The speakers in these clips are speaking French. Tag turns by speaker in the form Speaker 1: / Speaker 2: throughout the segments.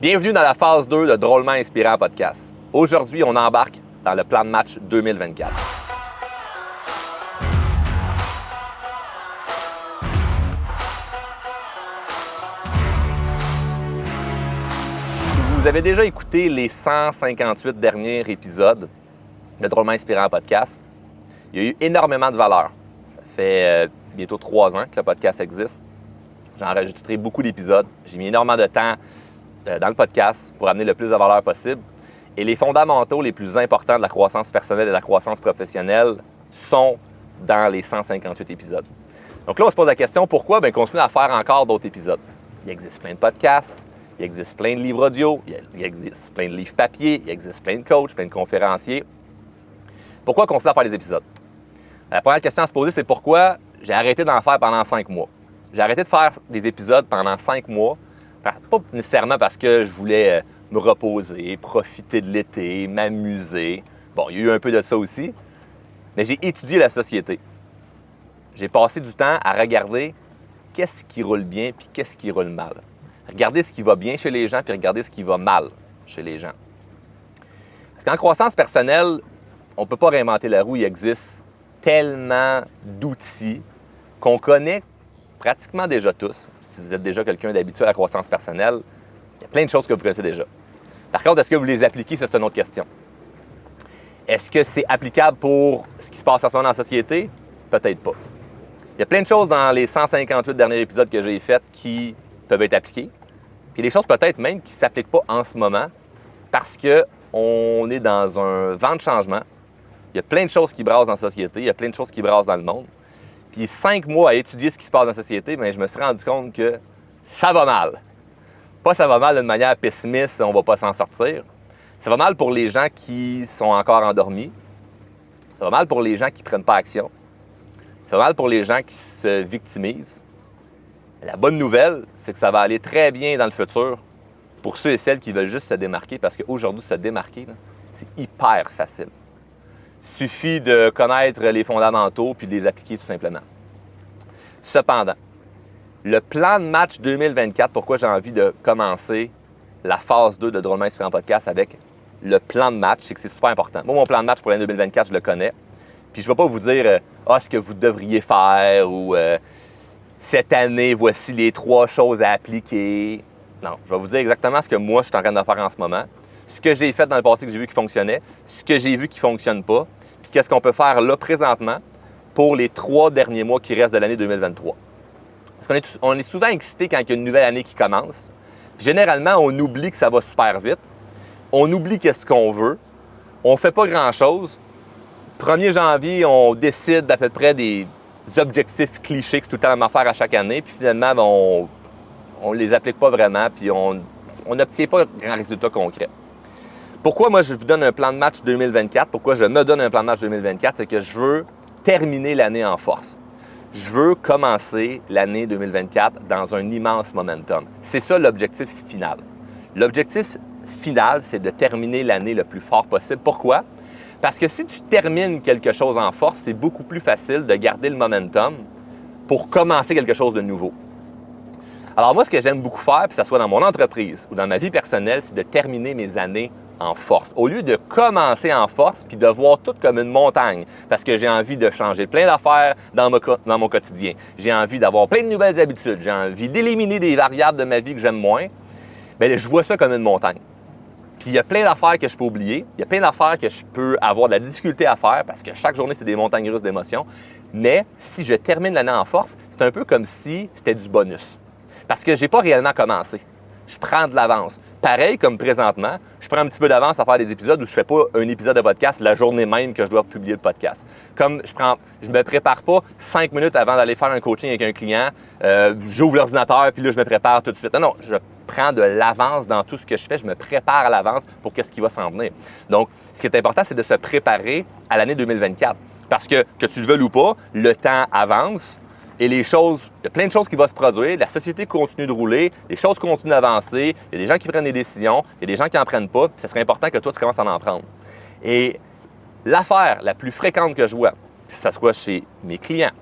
Speaker 1: Bienvenue dans la phase 2 de Drôlement Inspirant Podcast. Aujourd'hui, on embarque dans le plan de match 2024. Si vous avez déjà écouté les 158 derniers épisodes de Drôlement Inspirant Podcast, il y a eu énormément de valeur. Ça fait bientôt 3 ans que le podcast existe. J'ai enregistré beaucoup d'épisodes. J'ai mis énormément de temps dans le podcast pour amener le plus de valeur possible. Et les fondamentaux les plus importants de la croissance personnelle et de la croissance professionnelle sont dans les 158 épisodes. Donc là, on se pose la question, pourquoi? Bien, continuer à faire encore d'autres épisodes. Il existe plein de podcasts, il existe plein de livres audio, il existe plein de livres papier, il existe plein de coachs, plein de conférenciers. Pourquoi continuer à faire des épisodes? La première question à se poser, c'est pourquoi j'ai arrêté d'en faire pendant 5 mois. J'ai arrêté de faire des épisodes pendant 5 mois. Pas nécessairement parce que je voulais me reposer, profiter de l'été, m'amuser. Bon, il y a eu un peu de ça aussi, mais j'ai étudié la société. J'ai passé du temps à regarder qu'est-ce qui roule bien puis qu'est-ce qui roule mal. Regarder ce qui va bien chez les gens puis regarder ce qui va mal chez les gens. Parce qu'en croissance personnelle, on ne peut pas réinventer la roue. Il existe tellement d'outils qu'on connaît pratiquement déjà tous. Si vous êtes déjà quelqu'un d'habitué à la croissance personnelle, il y a plein de choses que vous connaissez déjà. Par contre, est-ce que vous les appliquez? Ça, c'est une autre question. Est-ce que c'est applicable pour ce qui se passe en ce moment dans la société? Peut-être pas. Il y a plein de choses dans les 158 derniers épisodes que j'ai faits qui peuvent être appliquées. Puis des choses peut-être même qui ne s'appliquent pas en ce moment parce qu'on est dans un vent de changement. Il y a plein de choses qui brassent dans la société, il y a plein de choses qui brassent dans le monde. Puis 5 mois à étudier ce qui se passe dans la société, bien, je me suis rendu compte que ça va mal. Pas ça va mal d'une manière pessimiste, on ne va pas s'en sortir. Ça va mal pour les gens qui sont encore endormis. Ça va mal pour les gens qui ne prennent pas action. Ça va mal pour les gens qui se victimisent. La bonne nouvelle, c'est que ça va aller très bien dans le futur pour ceux et celles qui veulent juste se démarquer, parce qu'aujourd'hui, se démarquer, là, c'est hyper facile. Il suffit de connaître les fondamentaux puis de les appliquer tout simplement. Cependant, le plan de match 2024, pourquoi j'ai envie de commencer la phase 2 de Drôlement Inspirant Podcast avec le plan de match, c'est que c'est super important. Moi, mon plan de match pour l'année 2024, je le connais. Puis je ne vais pas vous dire ce que vous devriez faire ou cette année, voici les 3 choses à appliquer. Non, je vais vous dire exactement ce que moi, je suis en train de faire en ce moment, ce que j'ai fait dans le passé que j'ai vu qui fonctionnait, ce que j'ai vu qui ne fonctionne pas, puis qu'est-ce qu'on peut faire là présentement pour les 3 derniers mois qui restent de l'année 2023. Parce qu'on est souvent excité quand il y a une nouvelle année qui commence. Généralement, on oublie que ça va super vite. On oublie qu'est-ce qu'on veut. On ne fait pas grand-chose. 1er janvier, on décide d'à peu près des objectifs clichés que c'est tout le temps la même affaire à chaque année. Puis finalement, on ne les applique pas vraiment, puis on n'obtient pas de grands résultats concrets. Pourquoi moi je vous donne un plan de match 2024? Pourquoi je me donne un plan de match 2024? C'est que je veux terminer l'année en force. Je veux commencer l'année 2024 dans un immense momentum. C'est ça l'objectif final. L'objectif final, c'est de terminer l'année le plus fort possible. Pourquoi? Parce que si tu termines quelque chose en force, c'est beaucoup plus facile de garder le momentum pour commencer quelque chose de nouveau. Alors moi, ce que j'aime beaucoup faire, que ce soit dans mon entreprise ou dans ma vie personnelle, c'est de terminer mes années en force. Au lieu de commencer en force puis de voir tout comme une montagne, parce que j'ai envie de changer plein d'affaires dans mon quotidien. J'ai envie d'avoir plein de nouvelles habitudes. J'ai envie d'éliminer des variables de ma vie que j'aime moins. Bien, je vois ça comme une montagne. Puis il y a plein d'affaires que je peux oublier. Il y a plein d'affaires que je peux avoir de la difficulté à faire parce que chaque journée, c'est des montagnes russes d'émotions. Mais si je termine l'année en force, c'est un peu comme si c'était du bonus. Parce que je n'ai pas réellement commencé. Je prends de l'avance. Pareil comme présentement, je prends un petit peu d'avance à faire des épisodes où je ne fais pas un épisode de podcast la journée même que je dois publier le podcast. Comme je ne me prépare pas 5 minutes avant d'aller faire un coaching avec un client, j'ouvre l'ordinateur puis là, je me prépare tout de suite. Non, je prends de l'avance dans tout ce que je fais. Je me prépare à l'avance pour ce qui va s'en venir. Donc, ce qui est important, c'est de se préparer à l'année 2024. Parce que tu le veuilles ou pas, le temps avance. Et il y a plein de choses qui vont se produire, la société continue de rouler, les choses continuent d'avancer, il y a des gens qui prennent des décisions, il y a des gens qui n'en prennent pas, puis ce serait important que toi, tu commences à en prendre. Et l'affaire la plus fréquente que je vois, que ce soit chez mes clients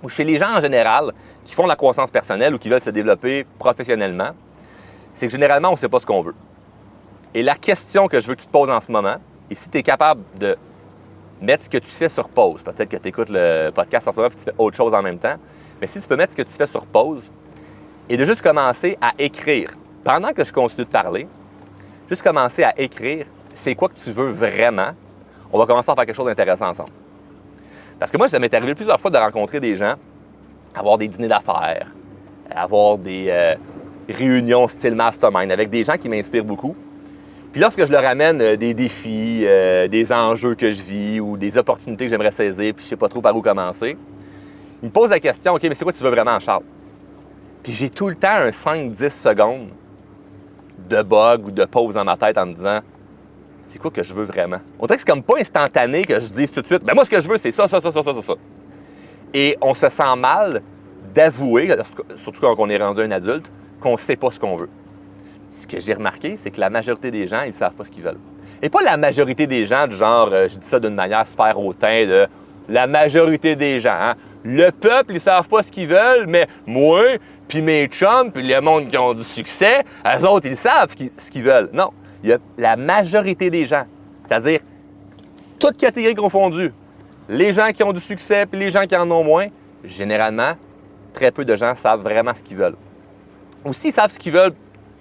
Speaker 1: ou chez les gens en général qui font de la croissance personnelle ou qui veulent se développer professionnellement, c'est que généralement, on ne sait pas ce qu'on veut. Et la question que je veux que tu te poses en ce moment, et si tu es capable de mettre ce que tu fais sur pause, peut-être que tu écoutes le podcast en ce moment et tu fais autre chose en même temps, mais si tu peux mettre ce que tu fais sur pause et de juste commencer à écrire, pendant que je continue de parler, juste commencer à écrire c'est quoi que tu veux vraiment, on va commencer à faire quelque chose d'intéressant ensemble. Parce que moi, ça m'est arrivé plusieurs fois de rencontrer des gens, avoir des dîners d'affaires, avoir des réunions style mastermind avec des gens qui m'inspirent beaucoup. Puis lorsque je leur amène des défis, des enjeux que je vis ou des opportunités que j'aimerais saisir, puis je ne sais pas trop par où commencer, ils me posent la question, OK, mais c'est quoi tu veux vraiment, Charles? Puis j'ai tout le temps un 5-10 secondes de bug ou de pause dans ma tête en me disant, c'est quoi que je veux vraiment? On dirait que c'est comme pas instantané que je dise tout de suite, ben moi ce que je veux, c'est ça. Et on se sent mal d'avouer, surtout quand on est rendu un adulte, qu'on ne sait pas ce qu'on veut. Ce que j'ai remarqué, c'est que la majorité des gens, ils ne savent pas ce qu'ils veulent. Et pas la majorité des gens du genre, je dis ça d'une manière super hautain, de la majorité des gens. Hein? Le peuple, ils ne savent pas ce qu'ils veulent, mais moi, puis mes chums, puis le monde qui ont du succès, eux autres, ils savent ce qu'ils veulent. Non, il y a la majorité des gens, c'est-à-dire toutes catégories confondues. Les gens qui ont du succès puis les gens qui en ont moins, généralement, très peu de gens savent vraiment ce qu'ils veulent. Ou s'ils savent ce qu'ils veulent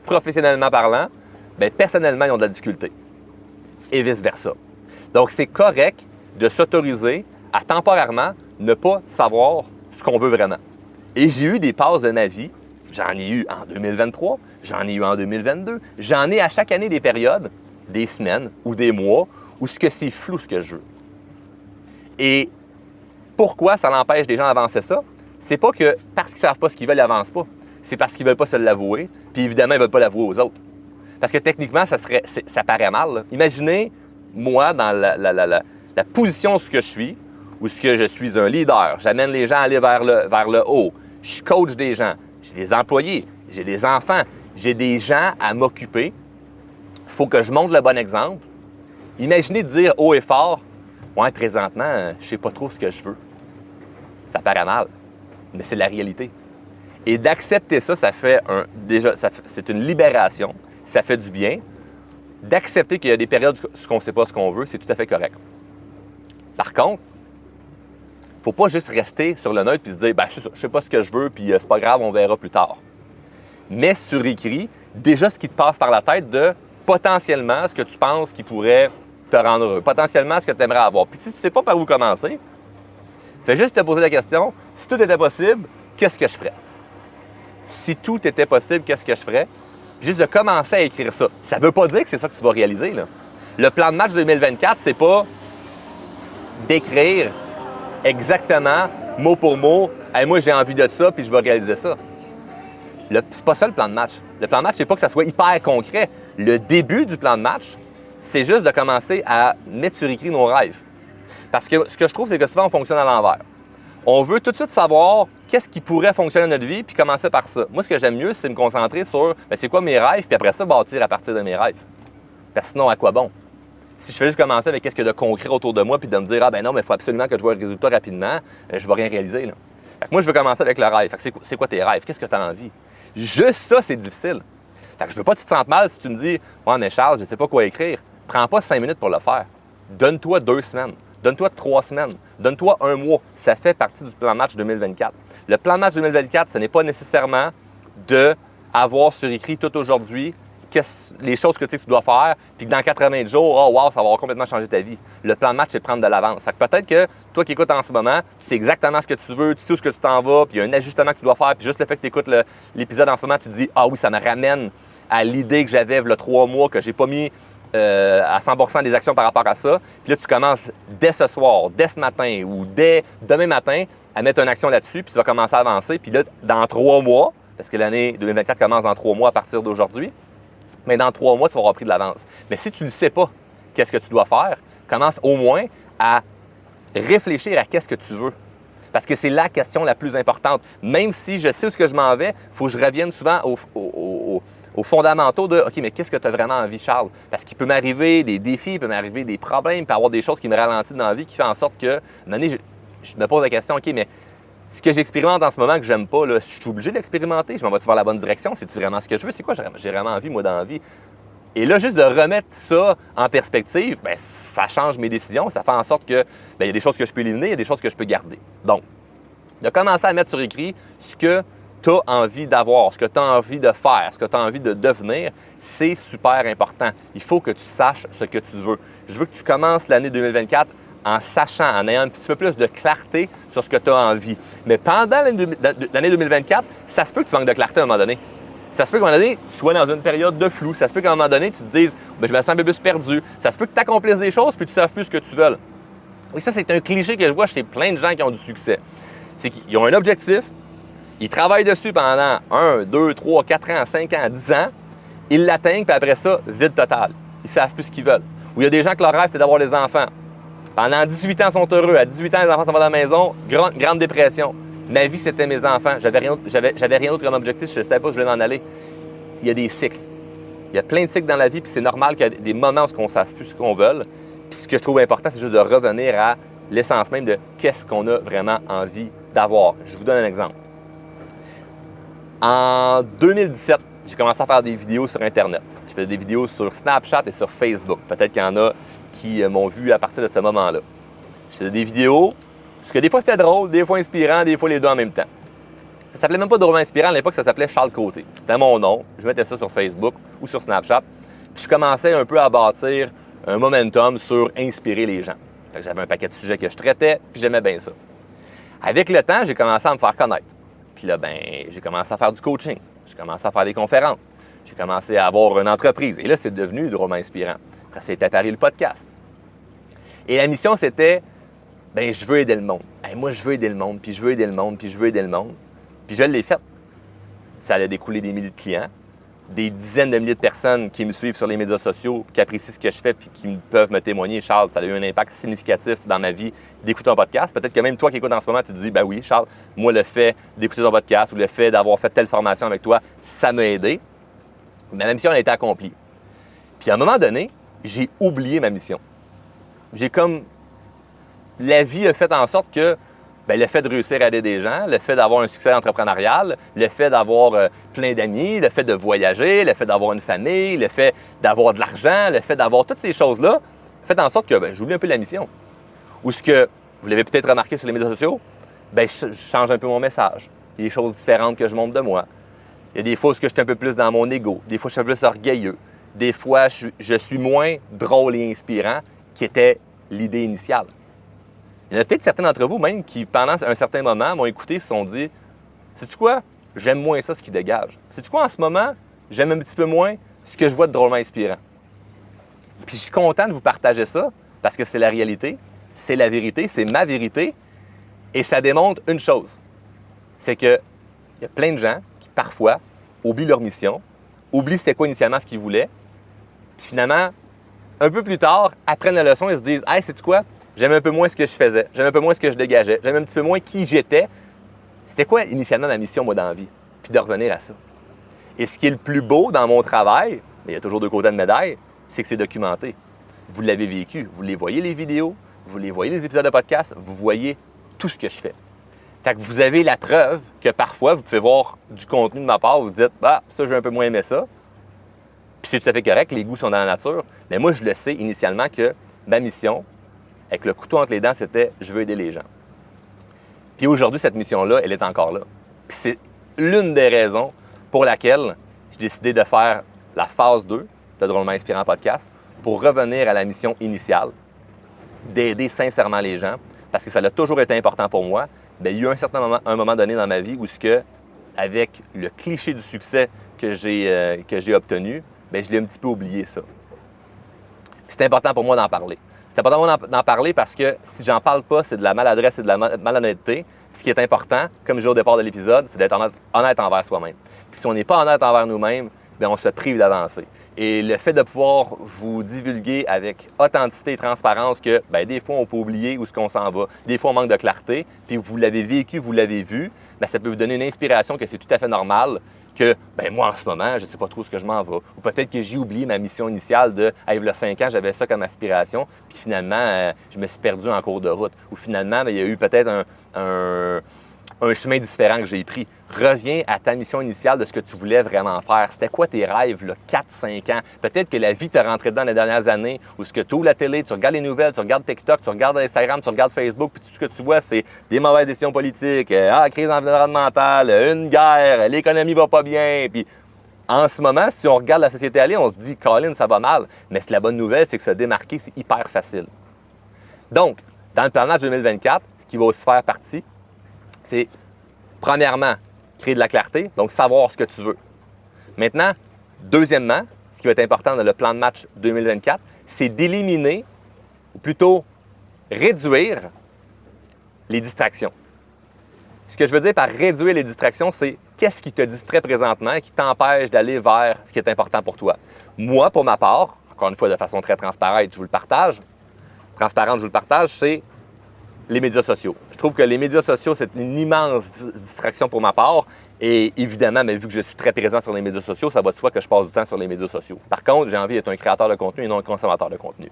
Speaker 1: professionnellement parlant, bien, personnellement, ils ont de la difficulté. Et vice-versa. Donc, c'est correct de s'autoriser à temporairement ne pas savoir ce qu'on veut vraiment. Et j'ai eu des passes de ma vie, j'en ai eu en 2023, j'en ai eu en 2022, j'en ai à chaque année des périodes, des semaines ou des mois, où ce que c'est flou ce que je veux. Et pourquoi ça l'empêche des gens d'avancer ça? C'est pas que parce qu'ils ne savent pas ce qu'ils veulent, ils n'avancent pas. C'est parce qu'ils ne veulent pas se l'avouer, puis évidemment, ils ne veulent pas l'avouer aux autres. Parce que techniquement, ça paraît mal. Là. Imaginez, moi, dans la position où je suis, où je suis un leader, j'amène les gens à aller vers le haut, je coach des gens, j'ai des employés, j'ai des enfants, j'ai des gens à m'occuper. Il faut que je montre le bon exemple. Imaginez de dire haut et fort, « Ouais, présentement, je ne sais pas trop ce que je veux. » Ça paraît mal, mais c'est la réalité. Et d'accepter ça, c'est une libération, ça fait du bien. D'accepter qu'il y a des périodes où on ne sait pas ce qu'on veut, c'est tout à fait correct. Par contre, il ne faut pas juste rester sur le neutre et se dire, ben c'est ça, je ne sais pas ce que je veux, puis c'est pas grave, on verra plus tard. Mais sur écrit, déjà ce qui te passe par la tête de potentiellement ce que tu penses qui pourrait te rendre heureux, potentiellement ce que tu aimerais avoir. Puis si tu ne sais pas par où commencer, fais juste te poser la question, si tout était possible, qu'est-ce que je ferais? Si tout était possible, qu'est-ce que je ferais? Juste de commencer à écrire ça. Ça ne veut pas dire que c'est ça que tu vas réaliser. Là. Le plan de match 2024, c'est pas d'écrire exactement, mot pour mot, hey, moi j'ai envie de ça, puis je vais réaliser ça. C'est pas ça le plan de match. Le plan de match, c'est pas que ça soit hyper concret. Le début du plan de match, c'est juste de commencer à mettre sur écrit nos rêves. Parce que ce que je trouve, c'est que souvent, on fonctionne à l'envers. On veut tout de suite savoir qu'est-ce qui pourrait fonctionner dans notre vie, puis commencer par ça. Moi, ce que j'aime mieux, c'est me concentrer sur c'est quoi mes rêves, puis après ça, bâtir à partir de mes rêves. Parce que sinon, à quoi bon? Si je fais juste commencer avec qu'est-ce qu'il y a de concret autour de moi, puis de me dire, ah ben non, mais il faut absolument que je vois le résultat rapidement, je ne vais rien réaliser. Là. Fait que moi, je veux commencer avec le rêve. Fait que c'est quoi tes rêves? Qu'est-ce que tu as envie? Juste ça, c'est difficile. Fait que je veux pas que tu te sentes mal si tu me dis, ouais, mais Charles, je ne sais pas quoi écrire. Prends pas 5 minutes pour le faire. Donne-toi 2 semaines. Donne-toi 3 semaines. Donne-toi 1 mois. Ça fait partie du plan de match 2024. Le plan de match 2024, ce n'est pas nécessairement d'avoir sur écrit tout aujourd'hui les choses que tu sais que tu dois faire, puis que dans 80 jours, oh wow, ça va avoir complètement changé ta vie. Le plan de match, c'est de prendre de l'avance. Fait que peut-être que toi qui écoutes en ce moment, tu sais exactement ce que tu veux, tu sais où ce que tu t'en vas, puis il y a un ajustement que tu dois faire, puis juste le fait que tu écoutes l'épisode en ce moment, tu te dis, ah oui, ça me ramène à l'idée que j'avais il y a 3 mois, que j'ai pas mis à 100% des actions par rapport à ça. Puis là, tu commences dès ce soir, dès ce matin ou dès demain matin à mettre une action là-dessus, puis tu vas commencer à avancer. Puis là, dans 3 mois, parce que l'année 2024 commence dans 3 mois à partir d'aujourd'hui, mais dans 3 mois, tu vas avoir pris de l'avance. Mais si tu ne sais pas qu'est-ce que tu dois faire, commence au moins à réfléchir à qu'est-ce que tu veux. Parce que c'est la question la plus importante. Même si je sais où ce que je m'en vais, il faut que je revienne souvent aux fondamentaux de « OK, mais qu'est-ce que tu as vraiment envie, Charles? » Parce qu'il peut m'arriver des défis, il peut m'arriver des problèmes, il peut y avoir des choses qui me ralentissent dans la vie qui font en sorte que, à un moment donné, je me pose la question « OK, mais ce que j'expérimente en ce moment que j'aime pas, là, je suis obligé d'expérimenter. Je m'en vais-tu vers la bonne direction? C'est-tu vraiment ce que je veux? C'est quoi j'ai vraiment envie, moi, dans la vie? Et là, juste de remettre ça en perspective, bien, ça change mes décisions. Ça fait en sorte que bien, il y a des choses que je peux éliminer, il y a des choses que je peux garder. Donc, de commencer à mettre sur écrit ce que tu as envie d'avoir, ce que tu as envie de faire, ce que tu as envie de devenir, c'est super important. Il faut que tu saches ce que tu veux. Je veux que tu commences l'année 2024 en sachant, en ayant un petit peu plus de clarté sur ce que tu as envie. Mais pendant l'année 2024, ça se peut que tu manques de clarté à un moment donné. Ça se peut qu'à un moment donné, tu sois dans une période de flou. Ça se peut qu'à un moment donné, tu te dises « je me sens un peu plus perdu ». Ça se peut que tu accomplisses des choses puis tu ne sais plus ce que tu veux. Et ça, c'est un cliché que je vois chez plein de gens qui ont du succès. C'est qu'ils ont un objectif, ils travaillent dessus pendant 1, 2, 3, 4 ans, 5 ans, 10 ans, ils l'atteignent, puis après ça, vide total. Ils ne savent plus ce qu'ils veulent. Ou il y a des gens que leur rêve, c'est d'avoir des enfants. Pendant 18 ans, ils sont heureux. À 18 ans, les enfants s'en vont dans la maison, grande dépression. Ma vie, c'était mes enfants. J'avais rien d'autre comme objectif, je ne savais pas où je voulais m'en aller. Il y a des cycles. Il y a plein de cycles dans la vie, puis c'est normal qu'il y a des moments où on ne sait plus ce qu'on veut. Puis ce que je trouve important, c'est juste de revenir à l'essence même de qu'est-ce qu'on a vraiment envie d'avoir. Je vous donne un exemple. En 2017, j'ai commencé à faire des vidéos sur Internet. Je faisais des vidéos sur Snapchat et sur Facebook. Peut-être qu'il y en a qui m'ont vu à partir de ce moment-là. Je faisais des vidéos, parce que des fois c'était drôle, des fois inspirant, des fois les deux en même temps. Ça s'appelait même pas Drôlement Inspirant, à l'époque ça s'appelait Charles Côté. C'était mon nom, je mettais ça sur Facebook ou sur Snapchat. Puis je commençais un peu à bâtir un momentum sur inspirer les gens. J'avais un paquet de sujets que je traitais, puis j'aimais bien ça. Avec le temps, j'ai commencé à me faire connaître. Puis là, j'ai commencé à faire du coaching. J'ai commencé à faire des conférences. J'ai commencé à avoir une entreprise. Et là, c'est devenu Drôlement Inspirant. Après, c'est apparu le podcast. Et la mission, c'était, je veux aider le monde. Moi, je veux aider le monde, puis je veux aider le monde, puis je veux aider le monde. Puis je l'ai fait. Ça allait découler des milliers de clients, des dizaines de milliers de personnes qui me suivent sur les médias sociaux, qui apprécient ce que je fais, puis qui peuvent me témoigner. Charles, ça a eu un impact significatif dans ma vie d'écouter un podcast. Peut-être que même toi qui écoutes en ce moment, tu te dis, oui, Charles, moi, le fait d'écouter ton podcast ou le fait d'avoir fait telle formation avec toi, ça m'a aidé. Mais la mission a été accomplie. Puis à un moment donné, j'ai oublié ma mission. La vie a fait en sorte que le fait de réussir à aider des gens, le fait d'avoir un succès entrepreneurial, le fait d'avoir plein d'amis, le fait de voyager, le fait d'avoir une famille, le fait d'avoir de l'argent, le fait d'avoir toutes ces choses-là, fait en sorte que j'oublie un peu la mission. Ou ce que, vous l'avez peut-être remarqué sur les médias sociaux, je change un peu mon message. Il y a des choses différentes que je montre de moi. Il y a des fois où je suis un peu plus dans mon ego, des fois je suis un peu plus orgueilleux, des fois je suis moins drôle et inspirant, qui était l'idée initiale. Il y en a peut-être certains d'entre vous même qui, pendant un certain moment, m'ont écouté et se sont dit « Sais-tu quoi? J'aime moins ça, ce qui dégage. Sais-tu quoi, en ce moment, j'aime un petit peu moins ce que je vois de drôlement inspirant. » Puis je suis content de vous partager ça parce que c'est la réalité, c'est la vérité, c'est ma vérité et ça démontre une chose. C'est qu'il y a plein de gens qui, parfois, oublient leur mission, oublient c'était quoi initialement ce qu'ils voulaient, puis finalement, un peu plus tard, apprennent la leçon et se disent « Hey, sais-tu quoi? J'aime un peu moins ce que je faisais, j'aime un peu moins ce que je dégageais, j'aime un petit peu moins qui j'étais. C'était quoi initialement ma mission, moi, dans la vie? » Puis de revenir à ça. Et ce qui est le plus beau dans mon travail, mais il y a toujours deux côtés de médaille, c'est que c'est documenté. Vous l'avez vécu, vous les voyez les vidéos, vous les voyez les épisodes de podcast, vous voyez tout ce que je fais. Fait que vous avez la preuve que parfois, vous pouvez voir du contenu de ma part, vous dites « ça, j'ai un peu moins aimé ça. » Puis c'est tout à fait correct, les goûts sont dans la nature. Mais moi, je le sais initialement que ma mission, avec le couteau entre les dents, c'était « je veux aider les gens ». Puis aujourd'hui, cette mission-là, elle est encore là. Puis c'est l'une des raisons pour laquelle j'ai décidé de faire la phase 2 de Drôlement Inspirant Podcast pour revenir à la mission initiale, d'aider sincèrement les gens, parce que ça a toujours été important pour moi. Bien, il y a eu un moment donné dans ma vie où, avec le cliché du succès que j'ai obtenu, bien, je l'ai un petit peu oublié ça. C'est important pour moi d'en parler. C'est important pour moi d'en parler parce que si j'en parle pas, c'est de la maladresse et de la malhonnêteté. Puis ce qui est important, comme je disais au départ de l'épisode, c'est d'être honnête envers soi-même. Puis si on n'est pas honnête envers nous-mêmes, bien, on se prive d'avancer. Et le fait de pouvoir vous divulguer avec authenticité et transparence que bien, des fois, on peut oublier où est-ce qu'on s'en va, des fois, on manque de clarté, puis vous l'avez vécu, vous l'avez vu, bien, ça peut vous donner une inspiration que c'est tout à fait normal que, bien, moi, en ce moment, je ne sais pas trop ce que je m'en vais. Ou peut-être que j'ai oublié ma mission initiale de « il y a 5 ans, j'avais ça comme aspiration, puis finalement, je me suis perdu en cours de route. » Ou finalement, bien, il y a eu peut-être un chemin différent que j'ai pris. Reviens à ta mission initiale de ce que tu voulais vraiment faire. C'était quoi tes rêves, là, 4-5 ans? Peut-être que la vie t'a rentré dedans les dernières années, où ce que tu ouvres la télé, tu regardes les nouvelles, tu regardes TikTok, tu regardes Instagram, tu regardes Facebook, puis tout ce que tu vois, c'est des mauvaises décisions politiques, crise environnementale, une guerre, l'économie va pas bien, puis en ce moment, si on regarde la société aller, on se dit, Colin, ça va mal. Mais la bonne nouvelle, c'est que se démarquer, c'est hyper facile. Donc, dans le plan de match 2024, ce qui va aussi faire partie, c'est, premièrement, créer de la clarté, donc savoir ce que tu veux. Maintenant, deuxièmement, ce qui va être important dans le plan de match 2024, c'est d'éliminer, ou plutôt réduire les distractions. Ce que je veux dire par réduire les distractions, c'est qu'est-ce qui te distrait présentement et qui t'empêche d'aller vers ce qui est important pour toi. Moi, pour ma part, encore une fois, de façon très transparente, je vous le partage, c'est les médias sociaux. Je trouve que les médias sociaux, c'est une immense distraction pour ma part. Et évidemment, mais vu que je suis très présent sur les médias sociaux, ça va de soi que je passe du temps sur les médias sociaux. Par contre, j'ai envie d'être un créateur de contenu et non un consommateur de contenu.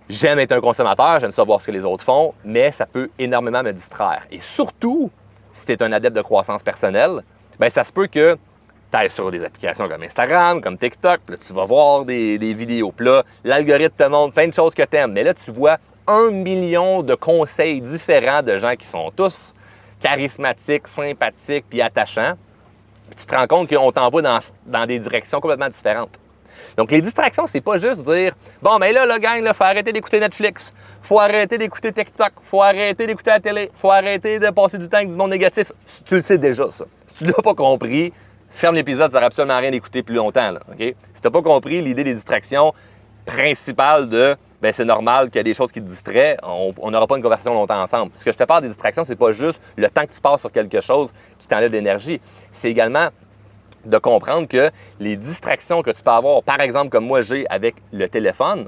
Speaker 1: J'aime être un consommateur, j'aime savoir ce que les autres font, mais ça peut énormément me distraire. Et surtout, si tu es un adepte de croissance personnelle, bien, ça se peut que tu ailles sur des applications comme Instagram, comme TikTok, puis là, tu vas voir des vidéos. Puis là, l'algorithme te montre plein de choses que tu aimes. Mais là, tu vois 1 million de conseils différents de gens qui sont tous charismatiques, sympathiques puis attachants. Puis tu te rends compte qu'on t'envoie dans des directions complètement différentes. Donc, les distractions, c'est pas juste dire « Bon, mais là, gang, il faut arrêter d'écouter Netflix, faut arrêter d'écouter TikTok, faut arrêter d'écouter la télé, faut arrêter de passer du temps avec du monde négatif. » Tu le sais déjà, ça. Si tu l'as pas compris, ferme l'épisode, ça sert absolument à rien d'écouter plus longtemps. Là, OK? Si tu n'as pas compris l'idée des distractions principales de « Bien, c'est normal qu'il y a des choses qui te distraient, on n'aura pas une conversation longtemps ensemble. » Ce que je te parle des distractions, c'est pas juste le temps que tu passes sur quelque chose qui t'enlève d'énergie. C'est également de comprendre que les distractions que tu peux avoir, par exemple comme moi j'ai avec le téléphone,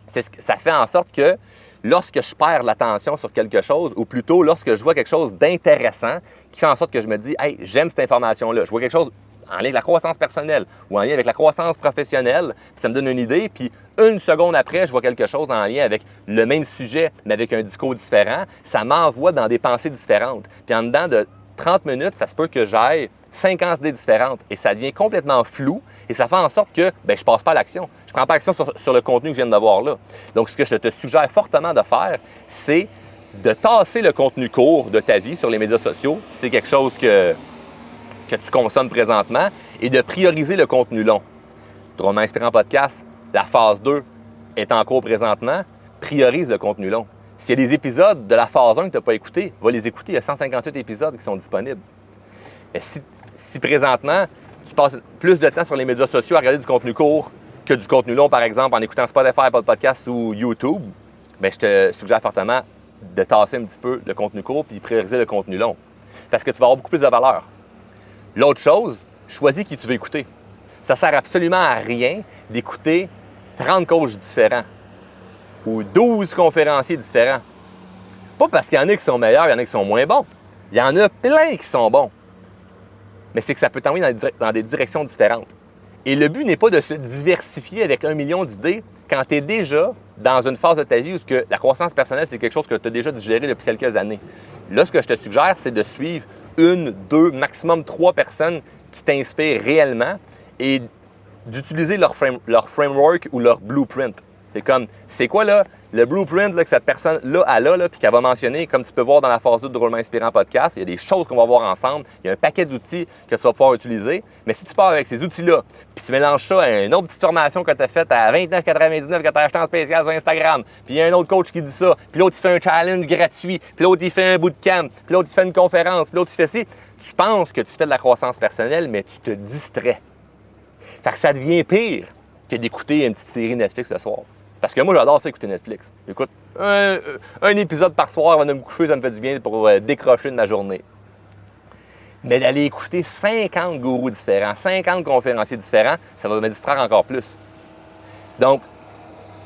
Speaker 1: ça fait en sorte que lorsque je perds l'attention sur quelque chose, ou plutôt lorsque je vois quelque chose d'intéressant qui fait en sorte que je me dis « Hey, j'aime cette information-là. » Je vois quelque chose en lien avec la croissance personnelle ou en lien avec la croissance professionnelle, puis ça me donne une idée, puis une seconde après, je vois quelque chose en lien avec le même sujet, mais avec un discours différent, ça m'envoie dans des pensées différentes. Puis en dedans de 30 minutes, ça se peut que j'aille 50 idées différentes et ça devient complètement flou et ça fait en sorte que je ne passe pas à l'action. Je ne prends pas action sur le contenu que je viens d'avoir là. Donc, ce que je te suggère fortement de faire, c'est de tasser le contenu court de ta vie sur les médias sociaux, si c'est quelque chose que tu consommes présentement, et de prioriser le contenu long. Drôlement Inspirant Podcast, la phase 2 est en cours présentement, priorise le contenu long. S'il y a des épisodes de la phase 1 que tu n'as pas écoutés, va les écouter. Il y a 158 épisodes qui sont disponibles. Mais si présentement, tu passes plus de temps sur les médias sociaux à regarder du contenu court que du contenu long, par exemple, en écoutant Spotify, Apple Podcasts ou YouTube, bien, je te suggère fortement de tasser un petit peu le contenu court puis prioriser le contenu long. Parce que tu vas avoir beaucoup plus de valeur. L'autre chose, choisis qui tu veux écouter. Ça ne sert absolument à rien d'écouter 30 coachs différents ou 12 conférenciers différents. Pas parce qu'il y en a qui sont meilleurs, il y en a qui sont moins bons. Il y en a plein qui sont bons. Mais c'est que ça peut t'envoyer dans des directions différentes. Et le but n'est pas de se diversifier avec 1 million d'idées quand tu es déjà dans une phase de ta vie où la croissance personnelle, c'est quelque chose que tu as déjà digéré depuis quelques années. Là, ce que je te suggère, c'est de suivre 1, 2, maximum 3 personnes qui t'inspirent réellement et d'utiliser leur framework ou leur blueprint. C'est comme, c'est quoi là, le blueprint là, que cette personne-là a là, puis qu'elle va mentionner, comme tu peux voir dans la phase 2 de Drôlement Inspirant Podcast, il y a des choses qu'on va voir ensemble, il y a un paquet d'outils que tu vas pouvoir utiliser, mais si tu pars avec ces outils-là, puis tu mélanges ça à une autre petite formation que tu as faite à 29,99 que tu as acheté en spécial sur Instagram, puis il y a un autre coach qui dit ça, puis l'autre il fait un challenge gratuit, puis l'autre il fait un bootcamp, puis l'autre il fait une conférence, puis l'autre il fait ci, tu penses que tu fais de la croissance personnelle, mais tu te distrais. Fait que ça devient pire que d'écouter une petite série Netflix ce soir. Parce que moi, j'adore ça, écouter Netflix. J'écoute un épisode par soir avant de me coucher, ça me fait du bien pour décrocher de ma journée. Mais d'aller écouter 50 gourous différents, 50 conférenciers différents, ça va me distraire encore plus. Donc,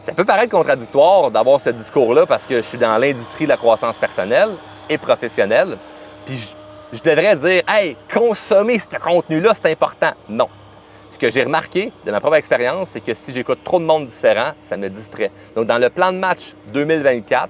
Speaker 1: ça peut paraître contradictoire d'avoir ce discours-là parce que je suis dans l'industrie de la croissance personnelle et professionnelle. Puis je devrais dire « Hey, consommer ce contenu-là, c'est important. » Non. Ce que j'ai remarqué de ma propre expérience, c'est que si j'écoute trop de monde différent, ça me distrait. Donc, dans le plan de match 2024,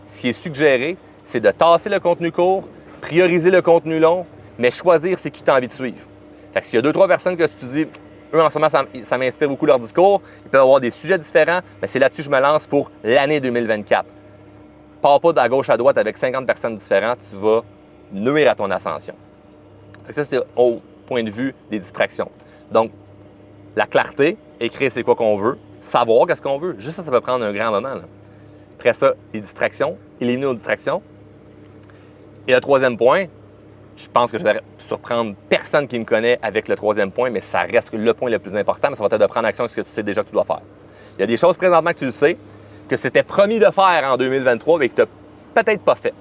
Speaker 1: ce qui est suggéré, c'est de tasser le contenu court, prioriser le contenu long, mais choisir c'est qui tu as envie de suivre. Fait que s'il y a 2-3 personnes que tu dis, eux en ce moment, ça m'inspire beaucoup leur discours, ils peuvent avoir des sujets différents, mais c'est là-dessus que je me lance pour l'année 2024. Pars pas de gauche à droite avec 50 personnes différentes, tu vas nuire à ton ascension. Fait que ça, c'est au point de vue des distractions. Donc, la clarté, écrire c'est quoi qu'on veut, savoir qu'est-ce qu'on veut. Juste ça peut prendre un grand moment. Là. Après ça, les distractions, éliminer nos distractions. Et le troisième point, je pense que je vais surprendre personne qui me connaît avec le troisième point, mais ça reste le point le plus important, mais ça va être de prendre action sur ce que tu sais déjà que tu dois faire. Il y a des choses présentement que tu le sais, que c'était promis de faire en 2023, mais que tu n'as peut-être pas fait.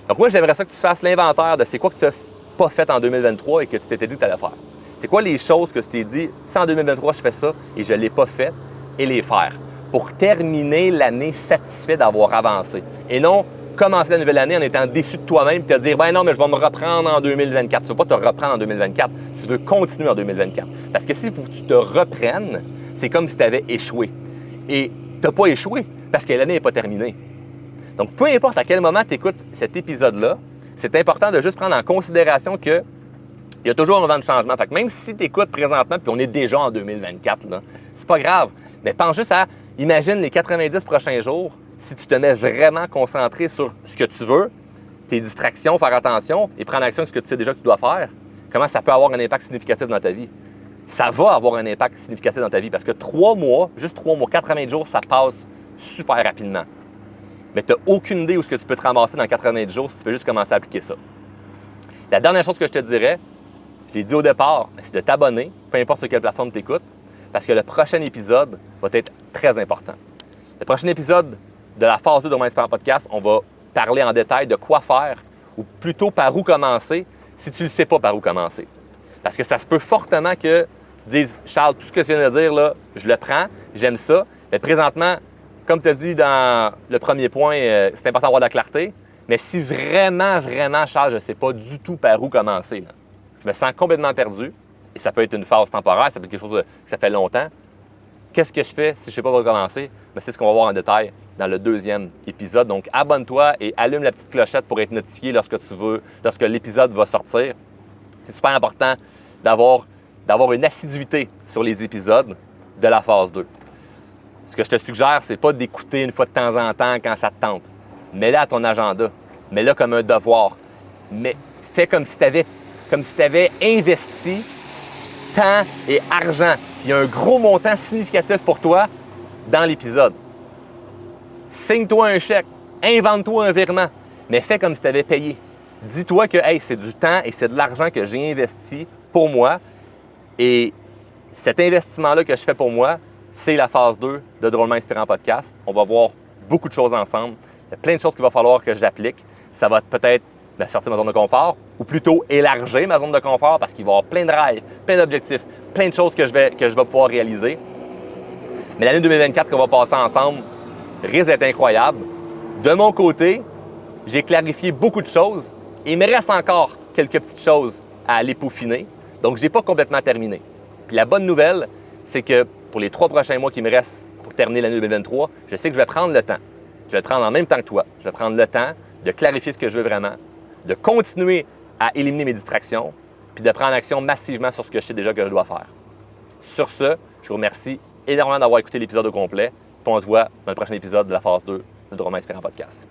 Speaker 1: Donc moi, j'aimerais ça que tu fasses l'inventaire de c'est quoi que tu n'as pas fait en 2023 et que tu t'étais dit que tu allais faire. C'est quoi les choses que tu t'es dit, si en 2023 je fais ça et je ne l'ai pas fait, et les faire pour terminer l'année satisfait d'avoir avancé. Et non commencer la nouvelle année en étant déçu de toi-même et te dire « Ben non, mais je vais me reprendre en 2024 ». Tu ne veux pas te reprendre en 2024, tu veux continuer en 2024. Parce que si tu te reprennes, c'est comme si tu avais échoué. Et tu n'as pas échoué parce que l'année n'est pas terminée. Donc, peu importe à quel moment tu écoutes cet épisode-là, c'est important de juste prendre en considération que il y a toujours un vent de changement. Fait que même si tu écoutes présentement puis on est déjà en 2024, c'est pas grave. Mais pense juste à, imagine les 90 prochains jours, si tu te mets vraiment concentré sur ce que tu veux, tes distractions, faire attention et prendre action sur ce que tu sais déjà que tu dois faire, comment ça peut avoir un impact significatif dans ta vie? Ça va avoir un impact significatif dans ta vie parce que 3 mois, juste 3 mois, 80 jours, ça passe super rapidement. Mais tu n'as aucune idée où ce que tu peux te ramasser dans 90 jours si tu fais juste commencer à appliquer ça. La dernière chose que je te dirais, je l'ai dit au départ, c'est de t'abonner, peu importe sur quelle plateforme tu écoutes, parce que le prochain épisode va être très important. Le prochain épisode de la phase 2 de Romain Inspirant Podcast, on va parler en détail de quoi faire, ou plutôt par où commencer, si tu ne sais pas par où commencer. Parce que ça se peut fortement que tu te dises, Charles, tout ce que tu viens de dire, là, je le prends, j'aime ça, mais présentement, comme tu as dit dans le premier point, c'est important d'avoir de la clarté, mais si vraiment, Charles, je ne sais pas du tout par où commencer, là, je me sens complètement perdu, et ça peut être une phase temporaire, ça peut être quelque chose que ça fait longtemps. Qu'est-ce que je fais si je ne sais pas par où commencer? Mais c'est ce qu'on va voir en détail dans le deuxième épisode. Donc, abonne-toi et allume la petite clochette pour être notifié lorsque l'épisode va sortir. C'est super important d'avoir une assiduité sur les épisodes de la phase 2. Ce que je te suggère, c'est pas d'écouter une fois de temps en temps quand ça te tente. Mets-le à ton agenda. Mets-le comme un devoir. Mais fais comme si tu avais investi temps et argent. Il y a un gros montant significatif pour toi dans l'épisode. Signe-toi un chèque. Invente-toi un virement. Mais fais comme si tu avais payé. Dis-toi que hey, c'est du temps et c'est de l'argent que j'ai investi pour moi. Et cet investissement-là que je fais pour moi, c'est la phase 2 de Drôlement Inspirant Podcast. On va voir beaucoup de choses ensemble. Il y a plein de choses qu'il va falloir que j'applique. Ça va peut-être sortir de ma zone de confort ou plutôt élargir ma zone de confort parce qu'il va y avoir plein de rêves, plein d'objectifs, plein de choses que je vais pouvoir réaliser. Mais l'année 2024 qu'on va passer ensemble risque d'être incroyable. De mon côté, j'ai clarifié beaucoup de choses et il me reste encore quelques petites choses à aller peaufiner. Donc, je n'ai pas complètement terminé. Puis la bonne nouvelle, c'est que pour les 3 prochains mois qui me restent pour terminer l'année 2023, je sais que je vais prendre le temps. Je vais le prendre en même temps que toi. Je vais prendre le temps de clarifier ce que je veux vraiment, de continuer à éliminer mes distractions, puis de prendre action massivement sur ce que je sais déjà que je dois faire. Sur ce, je vous remercie énormément d'avoir écouté l'épisode au complet, puis on se voit dans le prochain épisode de la phase 2 de Drôlement Inspirant Podcast.